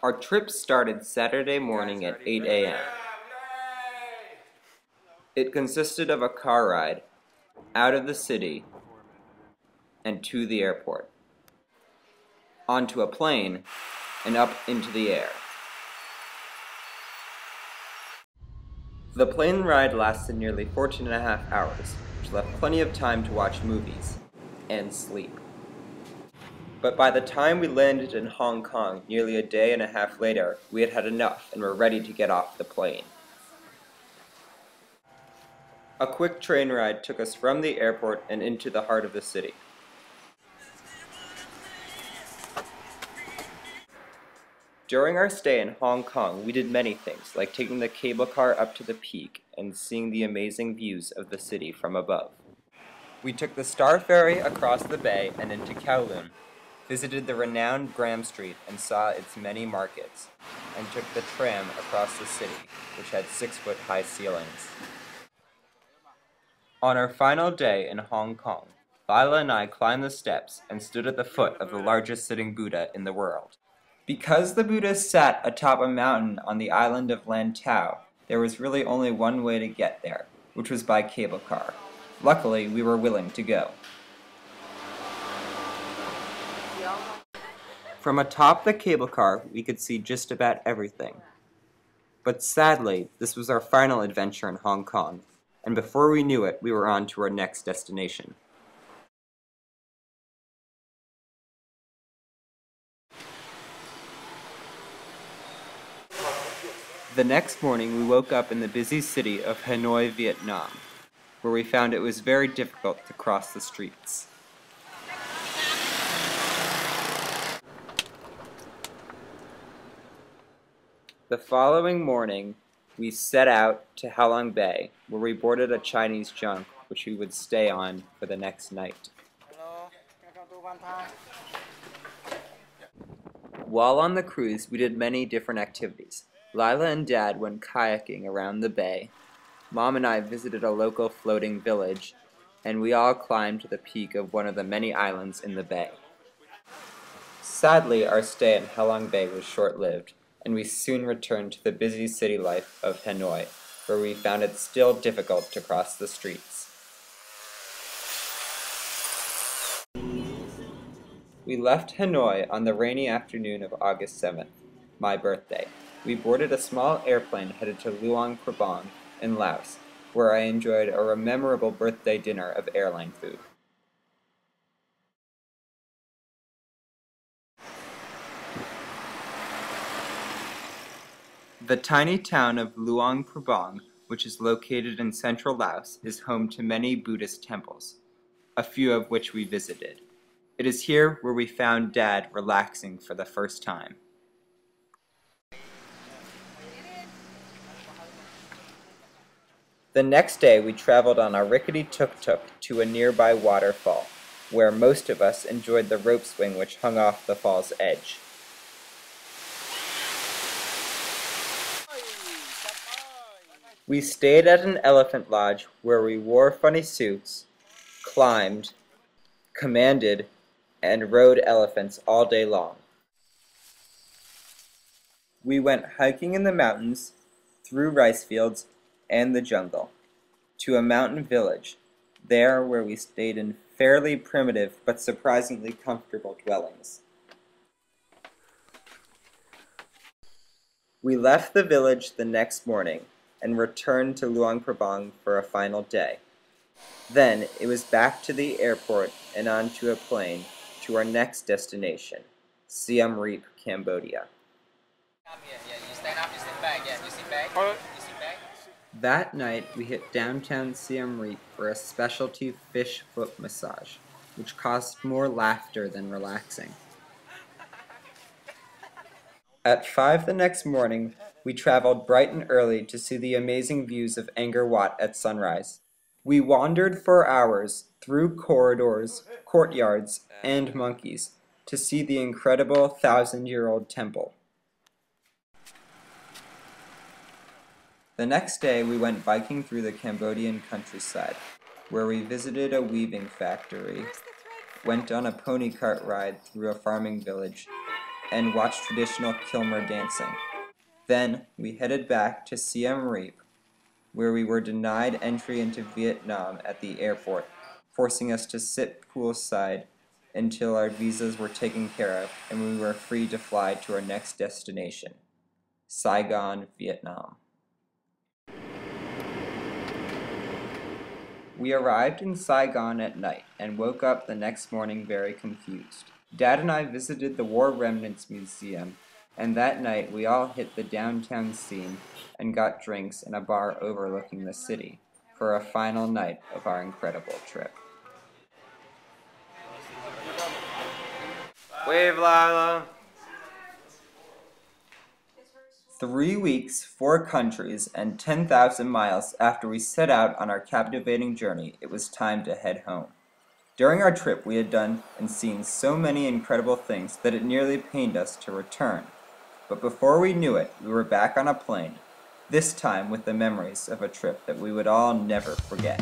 Our trip started Saturday morning at 8 a.m. It consisted of a car ride out of the city and to the airport, onto a plane, and up into the air. The plane ride lasted nearly 14.5 hours, which left plenty of time to watch movies and sleep. But by the time we landed in Hong Kong, nearly a day and a half later, we had had enough and were ready to get off the plane. A quick train ride took us from the airport and into the heart of the city. During our stay in Hong Kong, we did many things, like taking the cable car up to the peak and seeing the amazing views of the city from above. We took the Star Ferry across the bay and into Kowloon, visited the renowned Graham Street and saw its many markets, and took the tram across the city, which had 6-foot-high ceilings. On our final day in Hong Kong, Lila and I climbed the steps and stood at the foot of the largest sitting Buddha in the world. Because the Buddha sat atop a mountain on the island of Lantau, there was really only one way to get there, which was by cable car. Luckily, we were willing to go. From atop the cable car, we could see just about everything. But sadly, this was our final adventure in Hong Kong, and before we knew it, we were on to our next destination. The next morning, we woke up in the busy city of Hanoi, Vietnam, where we found it was very difficult to cross the streets. The following morning, we set out to Halong Bay, where we boarded a Chinese junk, which we would stay on for the next night. While on the cruise, we did many different activities. Lila and Dad went kayaking around the bay. Mom and I visited a local floating village, and we all climbed to the peak of one of the many islands in the bay. Sadly, our stay in Halong Bay was short-lived, and we soon returned to the busy city life of Hanoi, where we found it still difficult to cross the streets. We left Hanoi on the rainy afternoon of August 7th, my birthday. We boarded a small airplane headed to Luang Prabang in Laos, where I enjoyed a memorable birthday dinner of airline food. The tiny town of Luang Prabang, which is located in central Laos, is home to many Buddhist temples, a few of which we visited. It is here where we found Dad relaxing for the first time. The next day we traveled on a rickety tuk-tuk to a nearby waterfall, where most of us enjoyed the rope swing which hung off the fall's edge. We stayed at an elephant lodge where we wore funny suits, climbed, commanded, and rode elephants all day long. We went hiking in the mountains, through rice fields, and the jungle, to a mountain village, there where we stayed in fairly primitive but surprisingly comfortable dwellings. We left the village the next morning and returned to Luang Prabang for a final day. Then it was back to the airport and onto a plane to our next destination, Siem Reap, Cambodia. That night, we hit downtown Siem Reap for a specialty fish foot massage, which caused more laughter than relaxing. At 5 the next morning, we traveled bright and early to see the amazing views of Angkor Wat at sunrise. We wandered for hours through corridors, courtyards, and monkeys to see the incredible 1,000-year-old temple. The next day, we went biking through the Cambodian countryside, where we visited a weaving factory, went on a pony cart ride through a farming village, and watched traditional Khmer dancing. Then we headed back to Siem Reap, where we were denied entry into Vietnam at the airport, forcing us to sit poolside until our visas were taken care of and we were free to fly to our next destination, Saigon, Vietnam. We arrived in Saigon at night and woke up the next morning very confused. Dad and I visited the War Remnants Museum, and that night we all hit the downtown scene and got drinks in a bar overlooking the city for a final night of our incredible trip. Wave, Lila! 3 weeks, 4 countries, and 10,000 miles after we set out on our captivating journey, it was time to head home. During our trip, we had done and seen so many incredible things that it nearly pained us to return. But before we knew it, we were back on a plane, this time with the memories of a trip that we would all never forget.